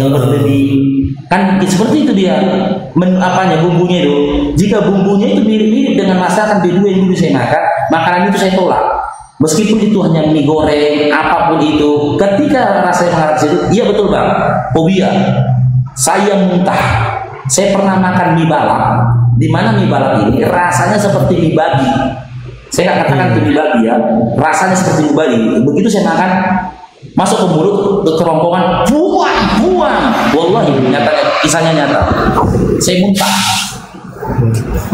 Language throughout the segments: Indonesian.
yang berlebih. Kan seperti itu dia bumbunya itu. Jika bumbunya itu mirip-mirip dengan masakan B2 yang dulu saya makan, makanan itu saya tolak. Meskipun itu hanya mie goreng, apapun itu, ketika rasanya mengarah ke situ, iya betul bang, fobia. Saya muntah. Saya pernah makan mie balap, di mana mie balap ini rasanya seperti mie babi. Saya nggak katakan itu mie babi ya, rasanya seperti mie babi. Begitu saya makan, masuk ke mulut, ke kerongkongan, buang. Wallahi, kisahnya nyata. Saya muntah.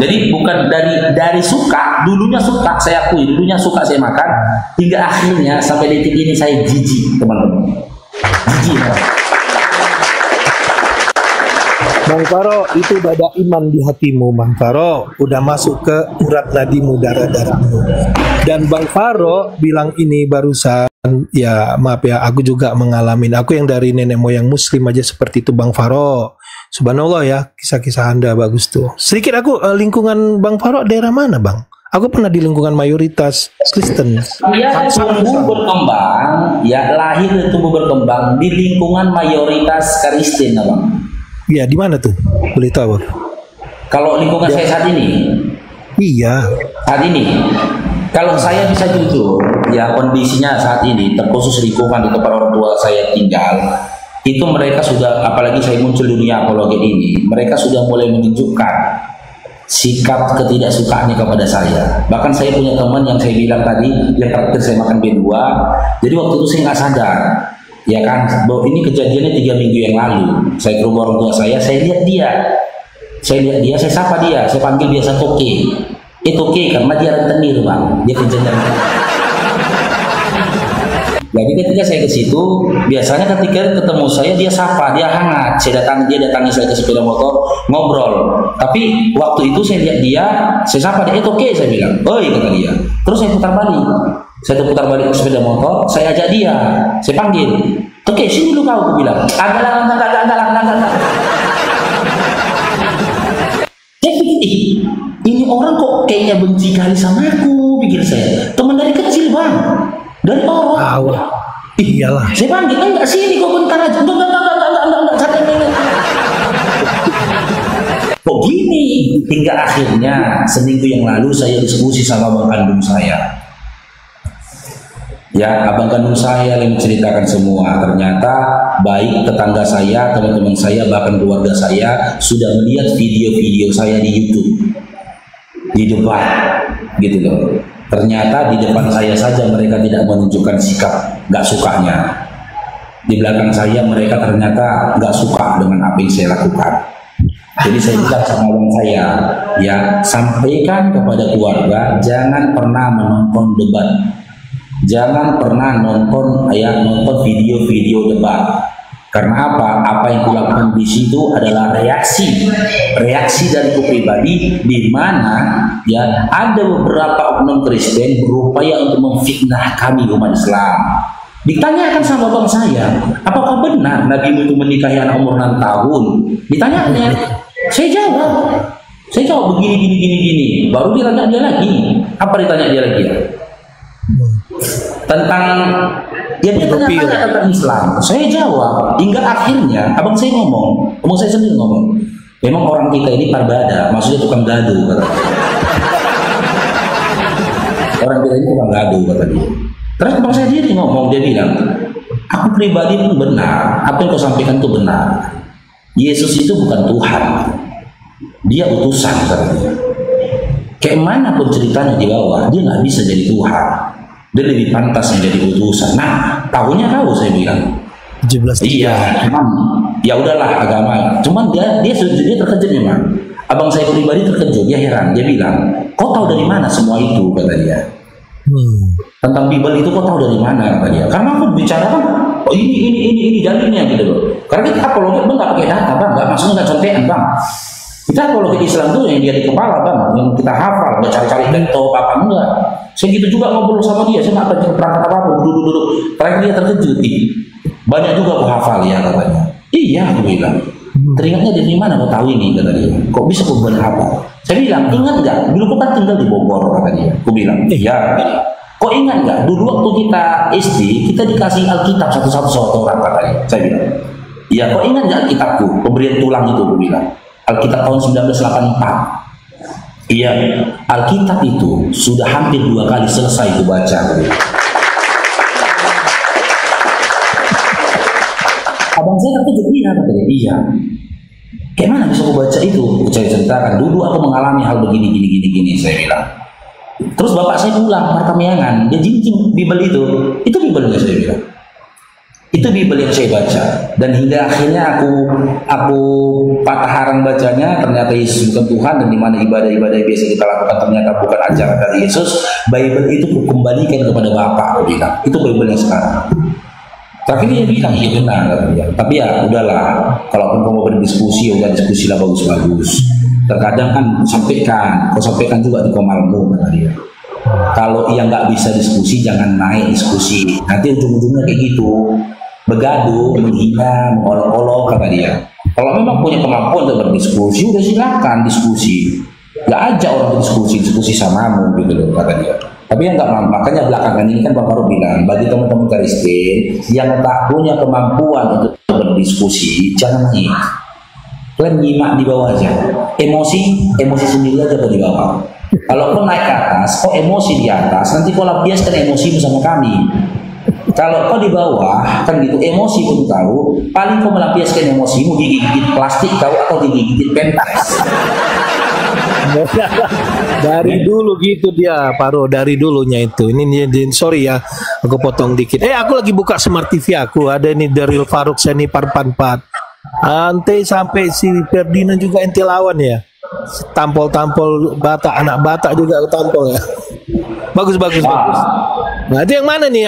Jadi bukan dari suka, dulunya suka saya akui, dulunya suka saya makan, hingga akhirnya sampai detik ini saya jijik teman-teman. Jijik. Bang Faro, itu udah ada iman di hatimu, Bang Faro. Udah masuk ke urat nadimu, darah-darahmu. Dan Bang Faro bilang ini barusan, ya maaf ya, aku juga mengalami. Aku yang dari nenek moyang muslim aja seperti itu, Bang Faro. Subhanallah ya, kisah-kisah Anda bagus tuh. Sedikit aku, lingkungan Bang Faro daerah mana, Bang? Aku pernah di lingkungan mayoritas Kristen. Ya, tumbuh berkembang, ya lahir dan tumbuh berkembang di lingkungan mayoritas Kristen, Bang. Ya, di mana tuh? Boleh tahu? Kalau lingkungan saya saat ini? Iya. Saat ini, kalau saya bisa jujur, ya kondisinya saat ini, terkhusus lingkungan di tempat orang tua saya tinggal, itu mereka sudah, apalagi saya muncul dunia apologet ini, mereka sudah mulai menunjukkan sikap ketidaksukaannya kepada saya. Bahkan saya punya teman yang saya bilang tadi, yang terakhir saya makan B2, jadi waktu itu saya nggak sadar. Ya kan, bahwa ini kejadiannya 3 minggu yang lalu. Saya ke rumah orang tua saya lihat dia. Saya sapa dia, saya panggil biasa Toke. Toke karena dia rentenir bang, dia kerjanya. Jadi ketika saya ke situ, biasanya ketika ketemu saya dia sapa, dia hangat. Dia datangi saya ke sepeda motor, ngobrol. Tapi waktu itu saya lihat dia, saya sapa dia, Toke saya bilang, oi kata dia. Terus saya putar balik. Saya putar balik ke sepeda motor, saya ajak dia, saya panggil, oke sini dulu kau, aku bilang, enggak. Saya pikir, ini orang kok kayaknya benci kali sama aku, pikir saya, teman dari kecil bang, dari orang. Iyalah. Saya panggil, enggak sini kok bentar aja, enggak, kok gini, hingga akhirnya seminggu yang lalu saya diskusi sama bang kandung saya. Ya, abang kandung saya yang menceritakan semua. Ternyata baik tetangga saya, teman-teman saya, bahkan keluarga saya sudah melihat video-video saya di YouTube, di depan, gitu loh. Ternyata di depan saya saja mereka tidak menunjukkan sikap nggak sukanya. Di belakang saya mereka ternyata nggak suka dengan apa yang saya lakukan. Jadi saya bilang sama abang saya, ya sampaikan kepada keluarga jangan pernah menonton debat. Jangan pernah nonton video-video debat. Karena apa? Apa yang kulakukan di situ adalah reaksi dari pribadi, di mana ya ada beberapa oknum Kristen berupaya untuk memfitnah kami umat Islam. Ditanyakan sama bang saya, apakah benar Nabi itu menikahi anak umur 6 tahun? Ditanyanya, saya jawab begini. Baru ditanya dia lagi. Apa ditanya dia lagi? Tentang dia tanya tentang Islam. Saya jawab hingga akhirnya abang saya sendiri ngomong, memang orang kita ini parbada, maksudnya tukang gaduh kata dia. Orang kita ini tukang gaduh kata dia. Terus abang saya sendiri ngomong, dia bilang, aku pribadi pun benar, apa yang kau sampaikan itu benar. Yesus itu bukan Tuhan, dia utusan kata dia. Kayak mana pun ceritanya di bawah, dia nggak bisa jadi Tuhan. Dia lebih pantas menjadi utusan. Nah, tahunya kau, saya bilang. 17. Iya, cuman ya udahlah agama. Cuman dia terkejut memang. Abang saya pribadi terkejut, dia heran. Dia bilang, kau tahu dari mana semua itu, kata dia. Tentang Bible itu kau tahu dari mana, kata dia. Karena aku bicara kan, oh ini dalilnya gitu loh. Karena kita apologet bang nggak pakai data bang, nggak maksudnya nggak contekan bang. Kita apologet Islam tuh yang dia di kepala bang, yang kita hafal, cari-cari laptop apa enggak. Saya gitu juga ngobrol sama dia, saya nggak perangkat apa-apa, duduk. Terakhir dia terkejut, banyak juga aku hafal ya katanya. Iya, aku bilang. Teringatnya dari mana kau tahu ini, kata dia. Kok bisa kau berhafal? Saya bilang, ingat nggak? Dulu kau kan tinggal di Bogor, kata dia. Aku bilang, iya. Kok ingat nggak? Dulu waktu kita SD, kita dikasih Alkitab satu-satu orang, kata dia. Saya bilang. Ya, kau ingat nggak kitabku, pemberian tulang itu aku bilang. Alkitab tahun 1984. Iya, Alkitab itu sudah hampir 2 kali selesai aku baca. Abang saya terkejut, katanya, iya. Kayak mana bisa aku baca itu? Saya ceritakan, dulu aku mengalami hal begini, gini, saya bilang. Terus bapak saya pulang, Parkamiangan, dia jinjing Bible itu Bible saya bilang. Itu Bible yang saya baca, dan hingga akhirnya aku patah arang bacanya. Ternyata Yesus bukan Tuhan, dan di mana ibadah-ibadah yang biasa kita lakukan ternyata bukan ajaran dari Yesus. Bible itu kukembalikan kepada Bapak, aku bilang. Itu Bible yang sekarang. Terakhir dia bilang, iya benar, katanya. Tapi ya udahlah, kalaupun kamu mau berdiskusi, udah diskusilah bagus-bagus. Terkadang kan kau sampaikan juga di komalmu, kata dia. Kalau ia nggak bisa diskusi, jangan naik diskusi. Nanti ujung-ujungnya kayak gitu, begaduh, menghina, mengolok-olok, kata dia. Kalau memang punya kemampuan untuk berdiskusi, udah silakan diskusi. Gak ajak orang diskusi samamu, gitu loh, kata dia. Tapi yang nggak mampu, makanya belakangan ini kan Bapak Farouk bilang, bagi teman-teman Kristen yang tak punya kemampuan untuk berdiskusi, jangan naik. Kalian nyimak di bawah aja. Emosi sendiri aja di bawah. Kalau kau naik ke atas, kau emosi di atas, nanti kau lampiaskan emosimu sama kami. Kalau kau di bawah, kan gitu, emosi pun tahu, paling kau melampiaskan emosimu gigit plastik kau atau digigit pentas. Dari dulu gitu dia, Paro, dari dulunya itu. Ini sorry ya, aku potong dikit. Aku lagi buka Smart TV aku, ada ini dari Farouk Seni Parpanpat. Ante sampai si Ferdinand juga ente lawan ya. Tampol Batak, anak Batak juga tampol ya. Bagus. Nah, itu yang mana nih?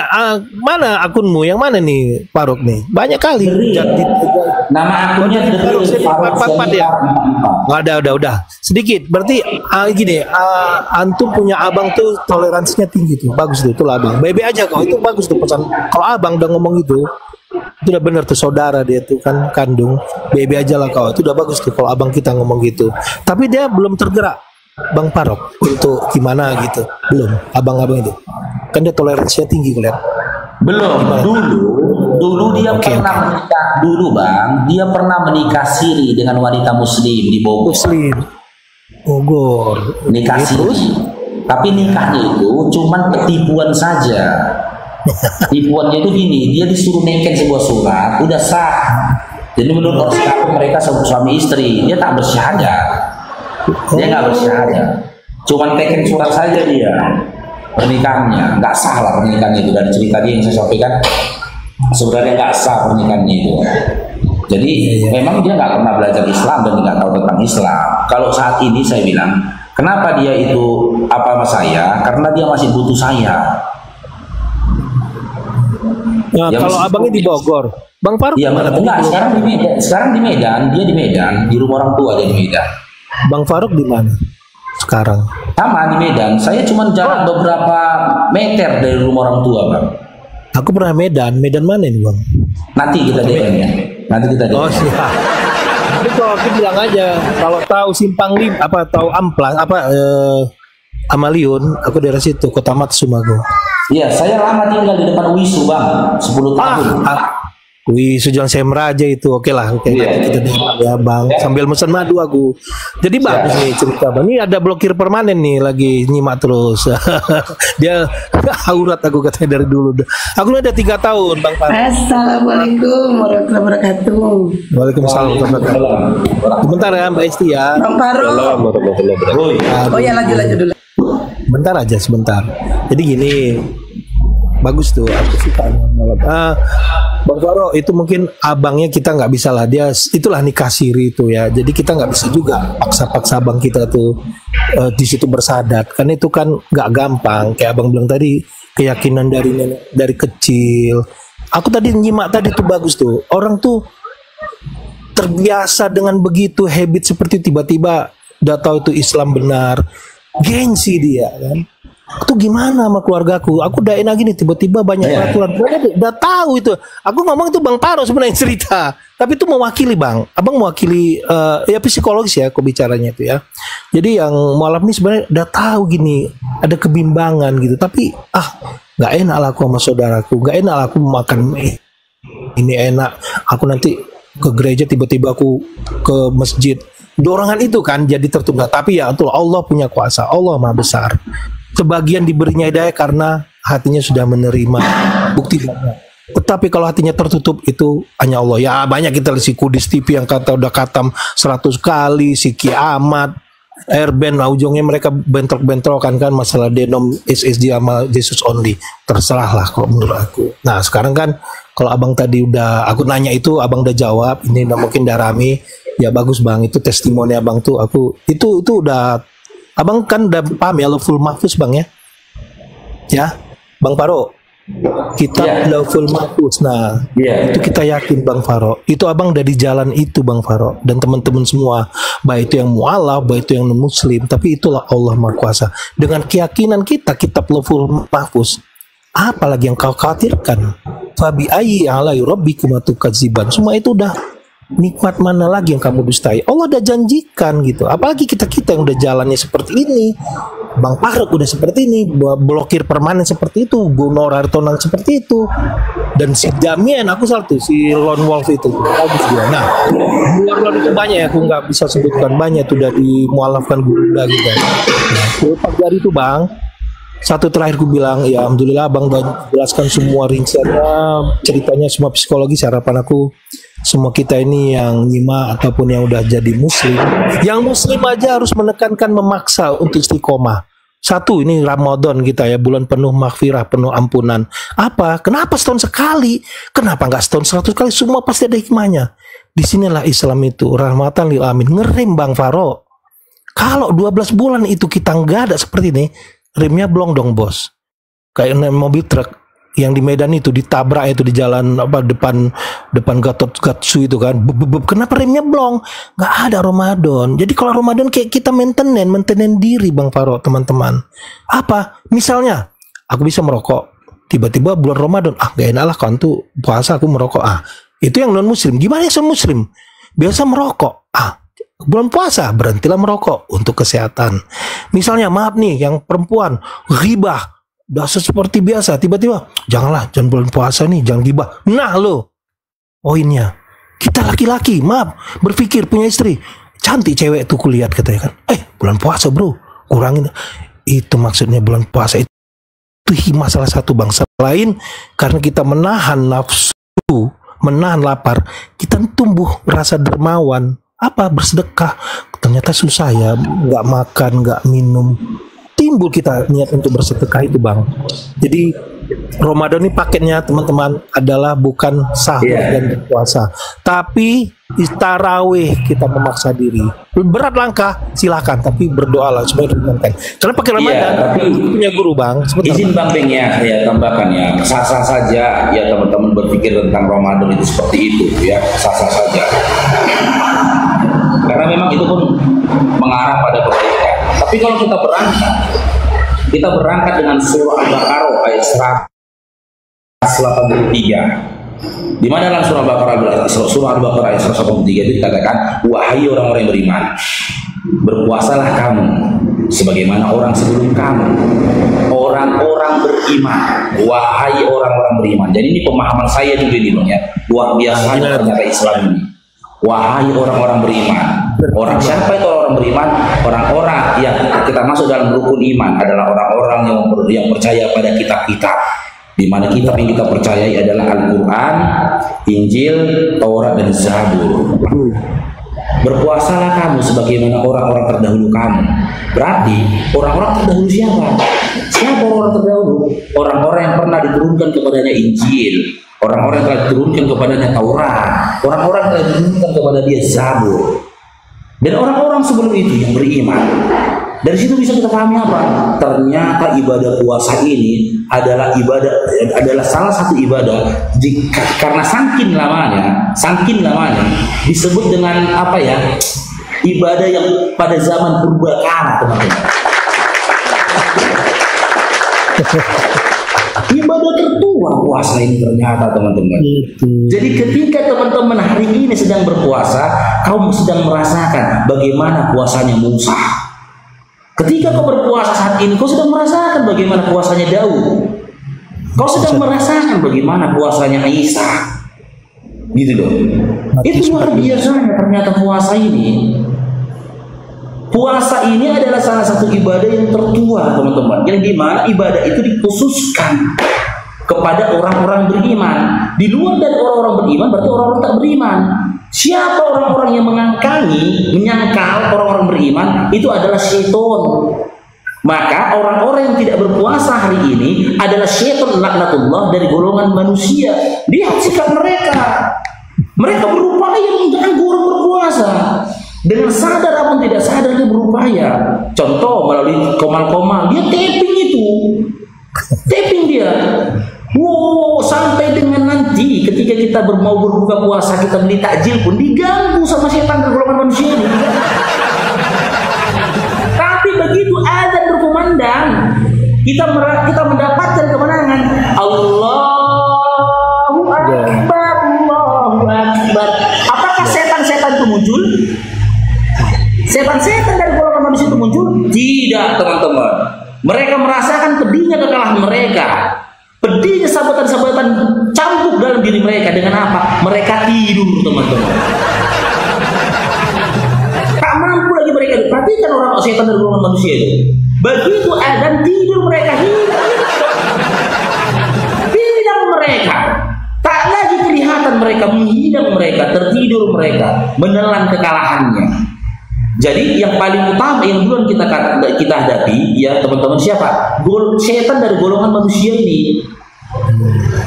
Mana akunmu? Yang mana nih, Farouk nih? Banyak kali. Nama akunnya Parpanpat ya. Udah. Sedikit. Berarti gini, antum punya abang tuh toleransinya tinggi tuh. Bagus tuh, itulah abang. Bebe aja kau, itu bagus tuh pesan. Kalau abang udah ngomong itu udah bener tuh, saudara dia tuh kan kandung. Bebe aja lah kau. Itu udah bagus tuh kalau abang kita ngomong gitu. Tapi dia belum tergerak, Bang Farouk, untuk gimana gitu. Belum, abang-abang itu. Kan dia toleransinya tinggi kalian. Belum. Dulu dia pernah menikah. Dulu Bang, dia pernah menikah siri dengan wanita Muslim di Bogor. Bogor. Nikah siri. Tapi nikahnya itu cuman ketipuan saja. Tipuannya itu gini, dia disuruh neken sebuah surat, udah sah. Jadi menurut orang sekarang mereka suami istri, dia tak bersyahadat. Dia nggak bersyahadat. Cuman neken surat saja dia. Pernikahannya nggak sah lah, pernikahannya itu. Dari cerita dia yang saya sampaikan, sebenarnya nggak sah pernikahannya itu. Jadi memang dia nggak pernah belajar Islam dan nggak tahu tentang Islam. Kalau saat ini saya bilang, kenapa dia itu apa sama saya? Karena dia masih butuh saya. Nah, ya, kalau abangnya di Bogor, Bang Farouk? Iya, enggak. Sekarang di Medan. Dia di Medan, di rumah orang tua dia di Medan. Bang Farouk di mana sekarang? Sama di Medan. Saya cuma jalan beberapa meter dari rumah orang tua, Bang. Aku pernah Medan. Medan mana ini, Bang? Nanti kita DM ya. Oh, siap. Tapi kalau aku bilang aja, kalau tahu Simpang Lima, tahu Amplas, Amaliun, aku dari situ, Kota Matsumago. Iya, saya lama tinggal di depan Wisu, Bang. 10 tahun. Wisu Jalan Semraja itu. Oke, nanti kita dengar ya, Bang. Sambil mesen madu aku. Jadi bagus nih cerita, Bang. Ini ada blokir permanen nih, lagi nyimak terus. Dia aurat aku katanya dari dulu. Aku udah 3 tahun, Bang Farouk. Assalamualaikum warahmatullahi wabarakatuh. Waalaikumsalam warahmatullahi wabarakatuh. Sebentar ya, Mbak Esti ya. Bang Farouk. Oh ya, lanjut dulu. Bentar aja, sebentar. Jadi gini, bagus tuh, aku suka. Bang Farouk itu mungkin abangnya kita nggak bisa lah, dia itulah nikah siri itu ya. Jadi kita nggak bisa juga paksa-paksa abang kita tuh di situ bersadat, karena itu kan nggak gampang. Kayak abang bilang tadi, keyakinan dari nenek dari kecil. Aku tadi nyimak tadi tuh bagus tuh. Orang tuh terbiasa dengan begitu habit seperti tiba-tiba udah tahu itu Islam benar. Gengsi dia kan. Itu gimana sama keluargaku? Aku udah enak gini, tiba-tiba banyak peraturan. Udah tahu itu. Aku ngomong itu Bang Farouk sebenarnya cerita. Tapi itu mewakili Bang. Abang mewakili ya psikologis ya, aku bicaranya itu ya. Jadi yang malam ini sebenarnya udah tahu gini, ada kebimbangan gitu. Tapi nggak enak lah aku sama saudaraku. Nggak enak lah aku makan ini enak. Aku nanti ke gereja, tiba-tiba aku ke masjid. Dorongan itu kan jadi tertunda. Tapi ya betul, Allah punya kuasa, Allah Maha Besar. Sebagian diberinya hidayah karena hatinya sudah menerima, bukti banyak. Tetapi kalau hatinya tertutup itu hanya Allah. Ya banyak kita lihat si Kudis TV yang kata udah katam 100 kali, si Kiamat, Airben, nah ujungnya mereka bentrok-bentrokan kan masalah denom SSD sama Jesus only. Terserah lah kalau menurut aku. Nah sekarang kan kalau abang tadi udah aku nanya itu, abang udah jawab. Ini mungkin udah rame. Ya bagus bang, itu testimoni abang tuh aku itu udah abang kan udah paham ya Lauhul Mahfuz bang ya. Ya Bang Faro, kitab Lauhul Mahfuz. Nah itu kita yakin Bang Faro, itu abang udah di jalan itu Bang Faro dan teman-teman semua, baik itu yang mualaf, baik itu yang non muslim, tapi itulah Allah Maha Kuasa. Dengan keyakinan kita kitab Lauhul Mahfuz, apalagi yang kau khawatirkan? Fabi ayyi alai rabbikum tukadziban. Semua itu udah nikmat, mana lagi yang kamu dustai? Allah udah janjikan gitu. Apalagi kita-kita yang udah jalannya seperti ini. Bang Farouk udah seperti ini, blokir permanen seperti itu, Gunor Hartonan seperti itu, dan si Damien aku salah tuh, si Lone Wolf itu bagus dia. Nah luar itu banyak ya, aku nggak bisa sebutkan, banyak tuh udah dimualafkan guru gitu. Nah pagi hari itu bang, satu terakhir ku bilang ya alhamdulillah bang udah jelaskan semua rinciannya, ceritanya semua psikologis. Harapan aku semua kita ini yang nyimak ataupun yang udah jadi muslim, yang muslim aja harus menekankan, memaksa untuk istiqomah. Satu, ini Ramadan kita ya, bulan penuh maghfirah, penuh ampunan. Apa? Kenapa setahun sekali? Kenapa nggak setahun 100 kali? Semua pasti ada hikmahnya. Disinilah Islam itu rahmatan lil alamin. Ngerem Bang Faro. Kalau 12 bulan itu kita nggak ada seperti ini, remnya blong dong bos. Kayak mobil truk yang di Medan itu ditabrak itu di jalan apa depan Gatsu itu kan. Kenapa remnya blong? Nggak ada Ramadan. Jadi kalau Ramadan kayak kita maintenance diri Bang Faro, teman-teman. Apa? Misalnya aku bisa merokok, tiba-tiba bulan Ramadan, nggak enak lah kan tuh puasa aku merokok. Itu yang non muslim. Gimana ya sama muslim? Biasa merokok. Bulan puasa berhentilah merokok untuk kesehatan. Misalnya maaf nih yang perempuan ghibah, udah seperti biasa, tiba-tiba jangan bulan puasa nih, jangan gibah. Nah lo poinnya, kita laki-laki maaf berpikir punya istri cantik cewek tuh kulihat katanya kan, bulan puasa bro, kurangin itu. Maksudnya bulan puasa itu hikmah salah satu bangsa lain, karena kita menahan nafsu, menahan lapar, kita tumbuh rasa dermawan. Apa? Bersedekah. Ternyata susah ya, nggak makan, nggak minum, timbul kita niat untuk bersedekah itu bang. Jadi Ramadan ini paketnya teman-teman adalah bukan sahur dan berpuasa, tapi tarawih. Kita memaksa diri, berat langkah silakan, tapi berdoalah supaya diringankan. Karena pakai Ramadan tapi punya guru bang. Izin bang Beng ya, saya tambahkan ya, sah-sah saja ya teman-teman berpikir tentang Ramadan itu seperti itu ya, sah-sah saja. Karena memang itu pun mengarah pada kebaikan. Tapi kalau kita berangkat dengan surah Al-Baqarah ayat 183. Di mana dalam surah Al-Baqarah ayat 183 itu dikatakan, wahai orang-orang yang beriman, berpuasalah kamu sebagaimana orang sebelum kamu, orang-orang beriman. Wahai orang-orang beriman. Jadi ini pemahaman saya juga nih bang ya, luar biasa ternyata Islam ini. Wahai orang-orang beriman. Orang siapa itu orang beriman? Orang-orang yang kita masuk dalam rukun iman adalah orang-orang yang percaya pada kitab-kitab, di mana kitab yang kita percayai adalah Al-Quran, Injil, Taurat, dan Zabur. Berpuasalah kamu sebagaimana orang-orang terdahulu kamu. Berarti orang-orang terdahulu siapa? Siapa orang terdahulu? Orang-orang yang pernah diturunkan kepadanya Injil, orang-orang yang telah diturunkan kepadanya Taurat, orang-orang yang telah diturunkan kepada dia Zabur, dan orang-orang sebelum itu yang beriman. Dari situ bisa kita pahami apa? Ternyata ibadah puasa ini adalah salah satu ibadah karena saking lamanya disebut dengan apa ya? Ibadah yang pada zaman purbakala, teman-teman. Ibadah tertua puasa ini ternyata, teman-teman. Jadi ketika teman-teman hari ini sedang berpuasa, kamu sedang merasakan bagaimana puasanya Musa. Ketika kau berpuasa saat ini, kau sedang merasakan bagaimana puasanya Daud. Kau sedang merasakan bagaimana puasanya Isa. Gitu loh. Itu luar biasanya ternyata puasa ini. Puasa ini adalah salah satu ibadah yang tertua, teman-teman. Yang dimana ibadah itu dikhususkan kepada orang-orang beriman. Di luar dari orang-orang beriman berarti orang-orang tak beriman. Siapa orang-orang yang menyangkal orang-orang beriman, itu adalah syaitan. Maka orang-orang yang tidak berpuasa hari ini adalah syaitan laknatullah dari golongan manusia. Lihat sikap mereka. Mereka berupaya mengganggu orang berpuasa. Dengan sadar ataupun tidak sadar dia berupaya. Contoh melalui komal-komal, dia tapping itu. Tapping dia. Wow, sampai dengan nanti ketika kita mau berbuka puasa, kita beli takjil pun diganggu sama setan ke golongan manusia ini. Tapi begitu azan berkumandang, kita mendapatkan kemenangan. Allahu Akbar, Allahu Akbar. Apakah setan-setan itu muncul? Setan-setan dari golongan manusia itu muncul? Tidak, teman-teman. Mereka merasakan pedihnya kekalahan mereka. Pedihnya sahabatan-sahabatan campur dalam diri mereka. Dengan apa? Mereka tidur, teman-teman. Tak mampu lagi mereka. Perhatikan orang setan dari golongan manusia itu. Begitu azan tidur mereka hilang. Hilang mereka. Tak lagi kelihatan mereka, menghidang mereka, tertidur mereka, menelan kekalahannya. Jadi yang paling utama yang duluan kita hadapi ya teman-teman siapa? Setan dari golongan manusia ini.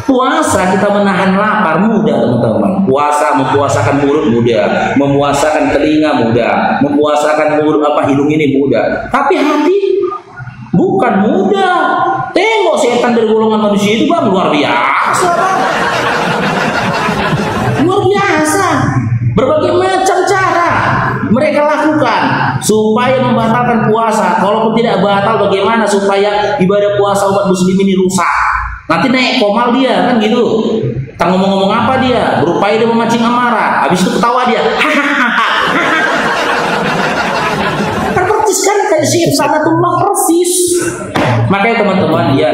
Puasa kita menahan lapar mudah teman-teman. Puasa mempuasakan mulut mudah, memuasakan telinga mudah, mempuasakan mulut hidung ini mudah. Tapi hati bukan mudah. Tengok setan dari golongan manusia itu bang luar biasa. Luar biasa. Berbagai macam cara mereka lakukan supaya membatalkan puasa. Kalaupun tidak batal, bagaimana supaya ibadah puasa umat muslim ini rusak? Nanti naik komal dia kan gitu. Tak ngomong-ngomong apa dia, berupaya dia memancing amarah. Habis itu ketawa dia. Kan persis kan kayak sanatullah persis. Makanya teman-teman ya,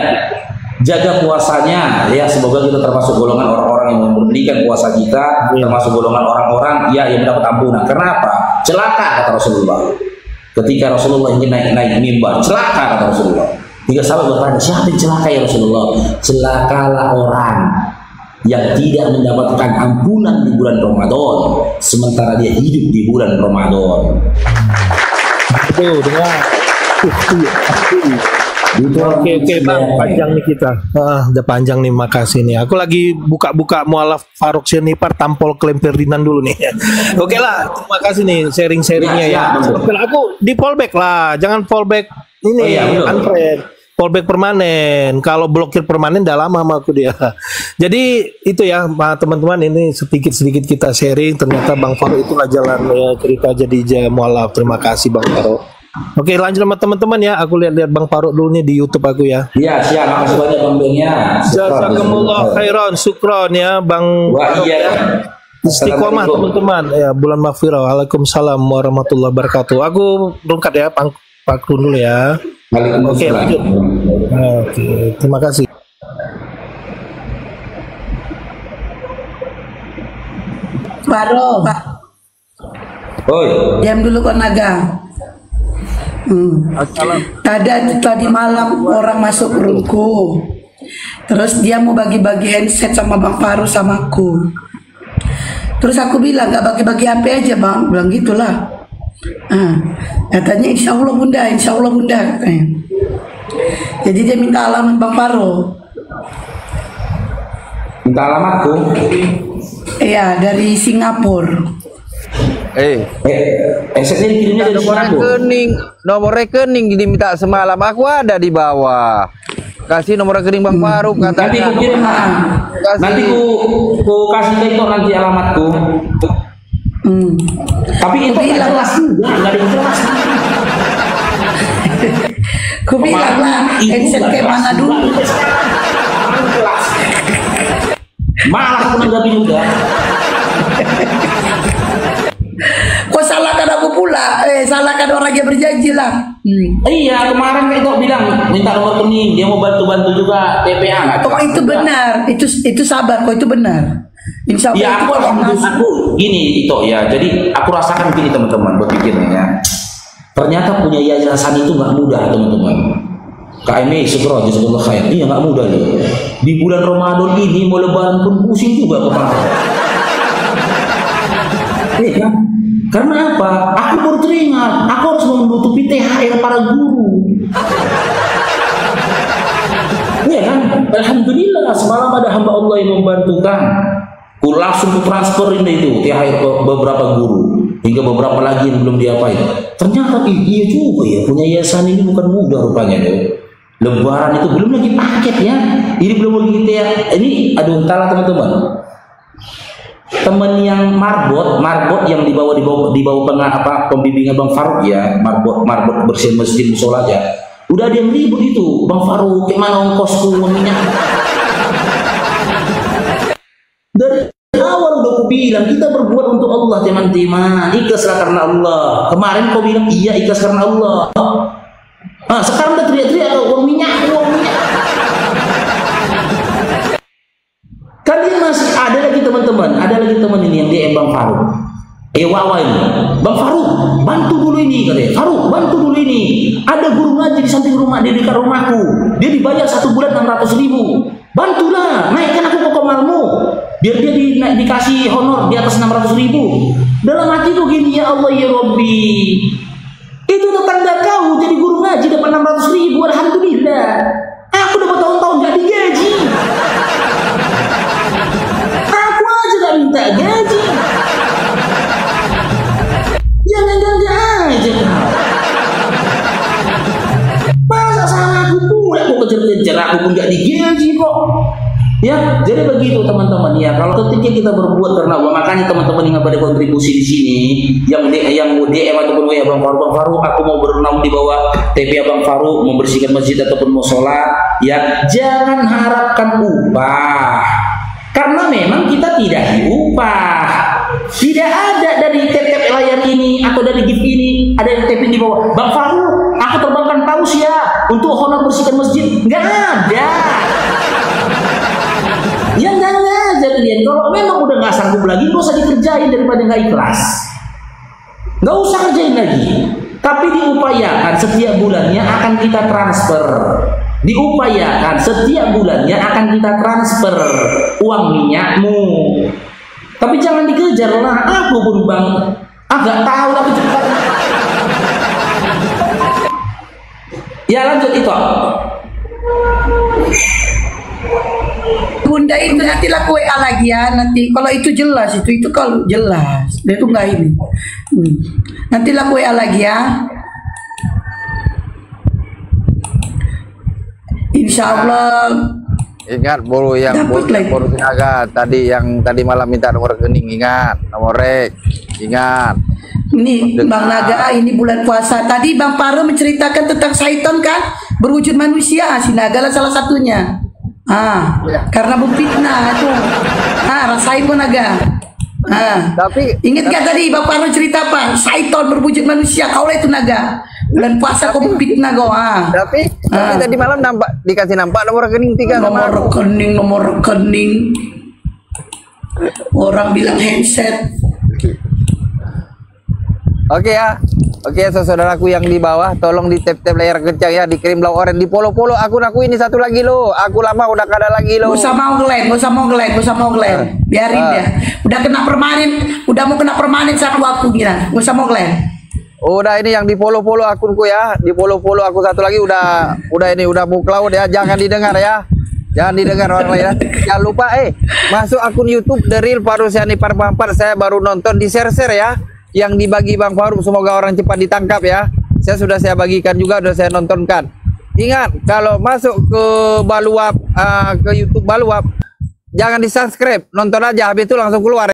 jaga puasanya ya, semoga kita termasuk golongan orang-orang yang memurnikan puasa kita, termasuk golongan orang-orang ya yang mendapat ampunan. Kenapa? Celaka kata Rasulullah. Ketika Rasulullah ingin naik mimbar, celaka kata Rasulullah. Tiga sahabat bertanya, siapa yang celaka ya Rasulullah? Celakalah orang yang tidak mendapatkan ampunan di bulan Ramadan sementara dia hidup di bulan Ramadan. Betul, dengar. Oke bang, panjang nih kita. Udah panjang nih, makasih nih. Aku lagi buka-buka mualaf Faruk Syarnipar tampol klaim Ferdinand dulu nih. Oke lah, terima kasih nih sharing-sharingnya ya. Oke lah, aku di fallback lah, jangan fallback ini unfriend. Fallback permanen. Kalau blokir permanen udah lama sama aku dia. Jadi itu ya teman-teman, ini sedikit-sedikit kita sharing. Ternyata Bang Faruk itulah jalan ya, cerita jadi mualaf. Terima kasih Bang Faruk. Oke, lanjut sama teman-teman ya. Aku lihat Bang Faruk dulu nih di YouTube aku ya. Iya, siap. Makasih banyak Bang Bengnya. Jazakumullah khairan, syukron ya Bang Faruk ya. Istiqomah teman-teman ya, bulan Maghfirah. Waalaikumsalam warahmatullahi wabarakatuh. Aku berangkat ya, Pak Run dulu ya. Oke, lanjut. Oke, terima kasih. Faruk. Oi. Diam dulu kok naga. Tadi malam orang masuk ruku, terus dia mau bagi-bagi handset sama Bang Faruk sama aku. Terus aku bilang nggak bagi-bagi HP aja Bang, bilang gitulah. Katanya insya Allah bunda katanya. Jadi dia minta alamat Bang Faruk. Minta alamatku? Iya, dari Singapura. Handsetnya dikirimnya dari Singapura. Nomor rekening diminta semalam, aku ada di bawah. Kasih nomor rekening Bang Faruk katanya. Nanti ku kirim, nanti ku kasih teko nanti alamatku. Tapi itu nggak jelas juga, nggak ada yang jelas. Ku bilang lah, handset kayak mana dulu? Malah aku menanggapi juga. Kok salahkan aku pula? Salahkan orang yang berjanji lah. Iya, kemarin itu bilang minta nomor rekening, dia mau bantu juga TPA. Oh itu benar, itu sabar kok, itu benar. Insya Allah Ya itu aku kalau alhamdulillah masuk. aku gini itu ya. Jadi aku rasakan gini teman-teman berpikirnya ya. Ternyata punya yayasan itu nggak mudah teman-teman. KMI segera jazakallahu khair. Iya nggak mudah loh. Di bulan Ramadan ini mau lebaran pun pusing juga kepala. Iya kan? Karena apa? Aku baru teringat. Aku harus menutupi THR para guru. Iya kan? Alhamdulillah semalam ada hamba Allah yang membantukan. Ku langsung ku transferin itu THR ke beberapa guru. Hingga beberapa lagi yang belum diapain. Ternyata iya juga ya, punya yayasan ini bukan mudah rupanya deh. Lebaran itu belum lagi paket ya. Ini belum lagi ini aduh entahlah teman-teman. Teman yang marbot yang dibawa pembimbingan Bang Faruk ya, marbot bersih masjid musola ya. Udah ada yang ribut itu, Bang Faruk, gimana ongkosku minyak? Dari awal udah aku bilang kita berbuat untuk Allah teman-teman, ikhlaslah karena Allah. Kemarin kau bilang iya ikhlas karena Allah. Nah, sekarang udah teriak-teriak uang minyak. Kalian masih ada lagi teman ini yang DM Bang Faruk. Wawa ini, Bang Faruk bantu dulu ini katanya. Faruk bantu dulu ini. Ada guru ngaji di samping rumah di dekat rumahku. Dia dibayar 1 bulan 600.000. Bantulah, naikkan aku ke komalmu. Biar dia dikasih honor di atas 600.000. Dalam hatiku gini, ya Allah ya Robbi. Itu tetangga kau jadi guru ngaji dapat 600.000. Alhamdulillah. Aku dapat tahun-tahun gak digaji. Aku aja gak minta gaji. Jangan aja kau. Masa sama aku pula aku kejar-kejar, aku pun gak digaji kok. Ya, jadi begitu teman-teman ya. Kalau ketika kita berbuat karena Allah, makanya teman-teman ingat pada kontribusi di sini yang DM ataupun WA Bang Faruk, aku mau berenang di bawah TP Bang Faruk, membersihkan masjid ataupun musola, ya jangan harapkan upah. Karena memang kita tidak diupah. Tidak ada dari tap layar ini atau dari gift ini ada yang tapin di bawah. Bang Faruk, aku terbangkan paus ya untuk honor bersihkan masjid. Nggak ada. Ya jangan aja kalian. Kalau memang udah nggak sanggup lagi, nggak usah dikerjain daripada nggak ikhlas. Nggak usah kerjain lagi. Tapi diupayakan setiap bulannya akan kita transfer. Diupayakan setiap bulannya akan kita transfer uang minyakmu. Tapi jangan dikejar lah. Aku pun bang, agak tahu tapi cepat. Ya lanjut itu. Bunda itu nanti laku WA lagi ya nanti. Kalau itu jelas itu kalau jelas. Dia tuh nggak ini. Nanti laku WA lagi ya. Insya Allah. Ingat bolu yang boru tenaga tadi yang tadi malam minta nomor rekening, ingat nomor rek, ingat. Ini Bang Naga, ini bulan puasa. Tadi Bang Paro menceritakan tentang syaitan kan berwujud manusia. Si Naga lah salah satunya. Karena fitnah itu. Rasain pun Naga. Tapi ingat gak tadi Bang Paro cerita apa? Syaitan berwujud manusia. Kaulah itu Naga. Bulan puasa kau fitnah kau. Tapi tadi malam dikasih nampak nomor rekening 3 nomor rekening. Orang bilang handset. Oke ya. Oke ya saudaraku yang di bawah, tolong di tap layar kencang ya, dikirim blau oren, di follow akun aku ini satu lagi lo. Aku lama udah kada lagi lo. Gak usah mau glen. Biarin dia. Udah kena permanen, udah mau kena permanen satu aku gila. Gak usah mau glen. Udah ini yang di follow akunku ya, di follow aku satu lagi udah ini udah muklaud ya, jangan didengar ya. Jangan didengar orang lain ya. Jangan lupa masuk akun YouTube The Real Farusiani Parpampar, saya baru nonton, di share ya. Yang dibagi Bang Faruk, semoga orang cepat ditangkap ya. Saya bagikan juga, sudah saya nontonkan. Ingat kalau masuk ke Baluap ke YouTube Baluap, jangan di subscribe, nonton aja habis itu langsung keluar.